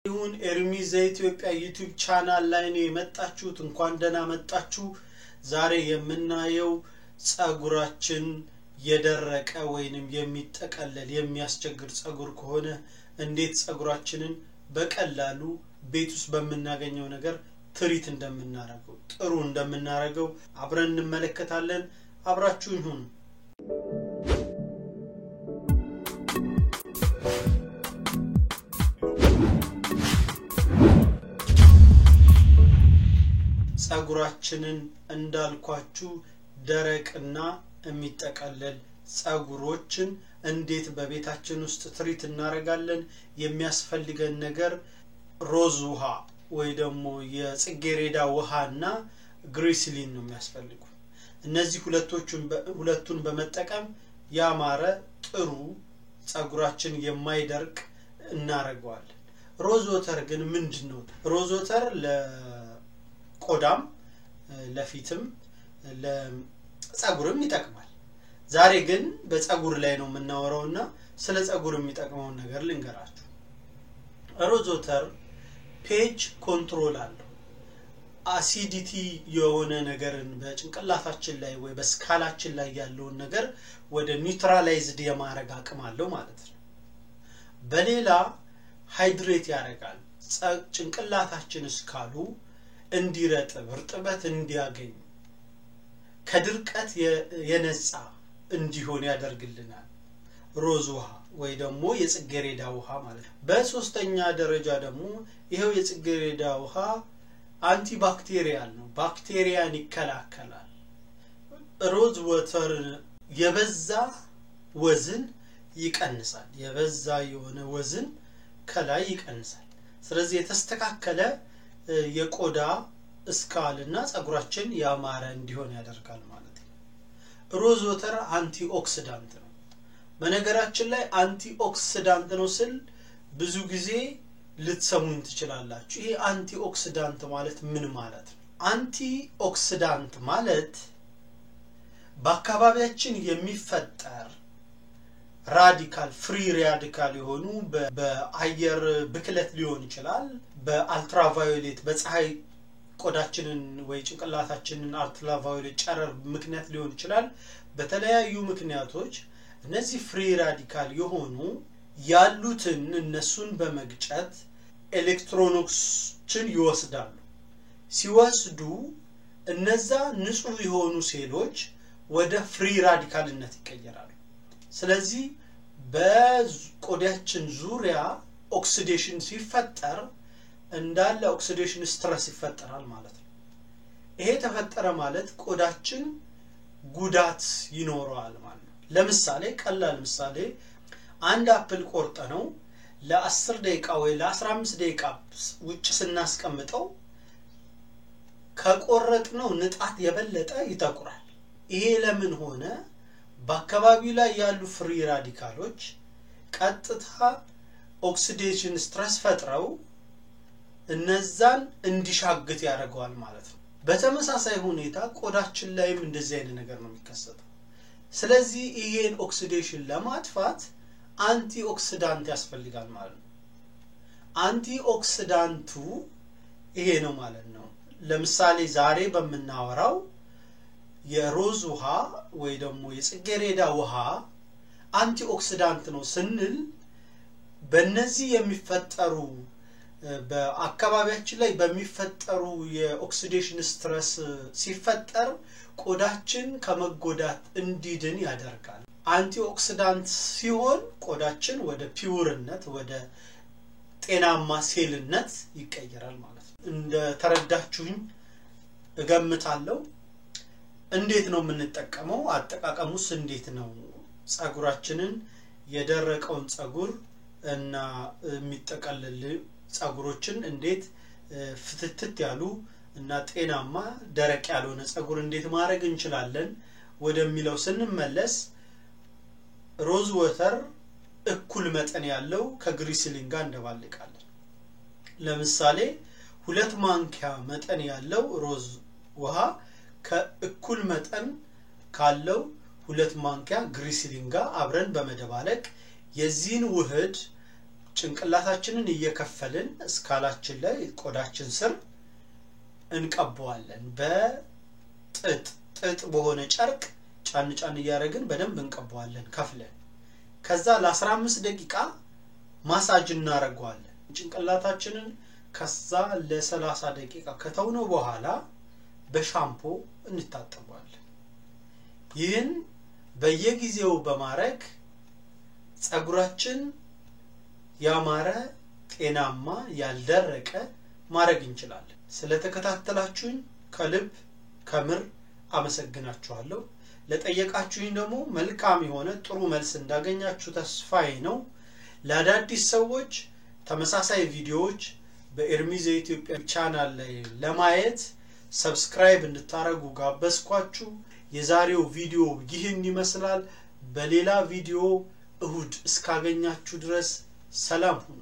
ይሁን ኤርሚዝ ኢትዮጵያ ዩቲዩብ ቻናል ላይ ነው የመጣችሁት እንኳን ደህና መጣችሁ ዛሬ የምናየው ጸጉራችን የደረቀ ወይንም የሚጠቀለል የሚያስቸግር ጸጉር ከሆነ እንዴት ጸጉራችንን በቀላሉ ቤት ውስጥ በመናገኘው ነገር ትሪት እንደምናረገው ጥሩ እንደምናረገው አብረን እንመለከታለን አብራችሁን ሁኑ ጸጉራችንን እንዳልኳችሁ ደረቅና የሚጠቀለል ጸጉሮችን እንዴት በቤታችን ውስጥ ትሪት እናረጋለን የሚያስፈልገን ነገር ሮዝ ውሃ ወይ ደግሞ የጽጌሬዳ ውሃና ግሪስሊን ነው የሚያስፈልጉ እነዚህ ሁለቱን በመጠቀም ያማረ ጥሩ ጸጉራችን የማይደርቅ እናረጋዋለን ሮዝ ወተር ግን ምንድነው ሮዝ ወተር ለቆዳም ለፊትም ለጸጉርም ይጠቅማል ዛሬ ግን በጸጉር ላይ ነው የምናወራውና ስለ ጸጉር የሚጠቅመው ነገር ልንገራችሁ ሮዝ ወተር ፔጅ ኮንትሮል አለው አሲዲቲ የሆነ ነገርን በጭንቅላታችን ላይ ወይ በስካላችን ላይ ያለው ነገር ወደ ኒውትራላይዝድ የማረግ አቅም አለው ማለት ነው በሌላ ሃይድሬት ያረጋል ጭንቅላታችን ስካሉ እንዲረጥብ እርጥበት እንዲያገኝ ከድርቀት የነጻ እንዲሆን ያደርግልናል ሮዝ ውሃ ወይ ደግሞ የጽጌሬዳ ውሃ ማለት በሶስተኛ ደረጃ ደግሞ ይሄው የጽጌሬዳ ውሃ አንቲባክቴሪያል ነው ባክቴሪያን ይከላከላል ሮዝ ወተር የበዛ ወዝን ይቀንሳል የበዛ የሆነ ወዝን ከላይ ይቀንሳል ስለዚህ የተስተካከለ የቆዳ ስካልና ጸጉራችን ያማረ እንዲሆን ያደርጋል ማለት ነው ሮዝ ወተር አንቲኦክሲዳንት ነው በነገራችን ላይ አንቲኦክሲዳንት ነው ስል ብዙ ጊዜ ልትሰሙኝ ትችላላችሁ ይሄ አንቲኦክሲዳንት ማለት ምን ማለት ነው አንቲኦክሲዳንት ማለት በአካባቢያችን የሚፈጠር ራዲካል ፍሪ ራዲካል የሆኑ በአየር ብክለት ሊሆን ይችላል በአልትራቫዮሌት በፀሐይ ቆዳችንን ወይ ጭንቅላታችንን አልትራቫዮሌት ጨረር ምክንያት ሊሆን ይችላል በተለያዩ ምክንያቶች እነዚህ ፍሪ ራዲካል የሆኑ ያሉትን እነሱን በመግጨት ኤሌክትሮኖችን ይወስዳሉ ሲወስዱ እነዛ ንጹህ የሆኑ ሴሎች ወደ ፍሪ ራዲካልነት ይቀየራሉ ስለዚህ በቆዳችን ዙሪያ ኦክሲዴሽን ሲፈጠር እንዳለ ኦክሲዴሽን ስትረስ ይፈጠራል ማለት ነው ይሄ ተፈጠረ ማለት ቆዳችን ጉዳት ይኖረዋል ማለት ነው ለምሳሌ ቀላል ምሳሌ አንድ አፕል ቆርጠ ነው ለ10 ደቂቃ ወይ ለ15 ደቂቃ ውጭ ስናስቀምጠው ከቆረጥነው ንጣት የበለጠ ይተቁራል ይሄ ለምን ሆነ በአካባቢው ላይ ያሉ ፍሪ ራዲካሎች ቀጥታ ኦክሲዴሽን ስትረስ ፈጥረው እነዛን እንዲሻግት ያደርጋል ማለት ነው በተመሳሳይ ሁኔታ ቆዳችን ላይም እንደዚህ አይነት ነገር ነው የሚከሰተው ስለዚህ ይሄን ኦክሲዴሽን ለማጥፋት አንቲኦክሲዳንት ያስፈልጋል ማለት ነው አንቲኦክሲዳንቱ ይሄ ነው ማለት ነው ለምሳሌ ዛሬ በመናወራው የሮዝ ውሃ ወይ ደግሞ የጽጌሬዳ ውሃ አንቲኦክሲዳንት ነው ስንል በእነዚህ የሚፈጠሩ በአካባቢያችን ላይ በሚፈጠሩ የኦክሲዴሽን ስትረስ ሲፈጠር ቆዳችን ከመጎዳት እንዲድን ያደርጋል አንቲኦክሲዳንት ሲሆን ቆዳችን ወደ ፒውርነት ወደ ጤናማ ሴልነት ይቀየራል ማለት ነው እንደ ተረዳችሁኝ እገምታለሁ እንዴት ነው የምንጠቀመው አጠቃቀሙስ እንዴት ነው ጸጉራችንን የደረቀውን ጸጉር እና የሚጠቀለል ጸጉሮችን እንዴት ፍትትት ያሉ እና ጤናማ ደረቅ ያልሆነ ጸጉር እንዴት ማድረግ እንችላለን ወደሚለው ስንመለስ ሮዝ ወተር እኩል መጠን ያለው ከግሪስሊን ጋር እንደባልቃለን ለምሳሌ 2 ማንኪያ መጠን ያለው ሮዝ ውሃ ከእኩል መጠን ካለው 2 ማንኪያ ግሪስሊን ጋር አብረን በመደባለቅ የዚህን ውህድ ጭንቅላታችንን እየከፈልን እስካላችን ላይ ቆዳችን ስር እንቀበዋለን በጥጥ በሆነ ጨርቅ ጫን እያደረግን በደንብ እንቀበዋለን ከፍለን ከዛ ለ15 ደቂቃ ማሳጅ እናደርገዋለን ጭንቅላታችንን ከዛ ለ30 ደቂቃ ከተውነው በኋላ በሻምፖ እንታጠባለን ይህን በየጊዜው በማድረግ ጸጉራችን ያማረ ጤናማ ያልደረቀ ማድረግ እንችላለን ስለተከታተላችሁኝ ከልብ ከምር አመሰግናችኋለሁ ለጠየቃችሁኝ ደግሞ መልካም የሆነ ጥሩ መልስ እንዳገኛችሁ ተስፋዬ ነው ለአዳዲስ ሰዎች ተመሳሳይ ቪዲዮዎች በኤርሚዝ ኢትዮጵያ ቻናል ላይ ለማየት ሰብስክራይብ እንድታረጉ ጋበዝኳችሁ የዛሬው ቪዲዮ ይህን ይመስላል በሌላ ቪዲዮ እሁድ እስካገኛችሁ ድረስ ሰላም ሁኑ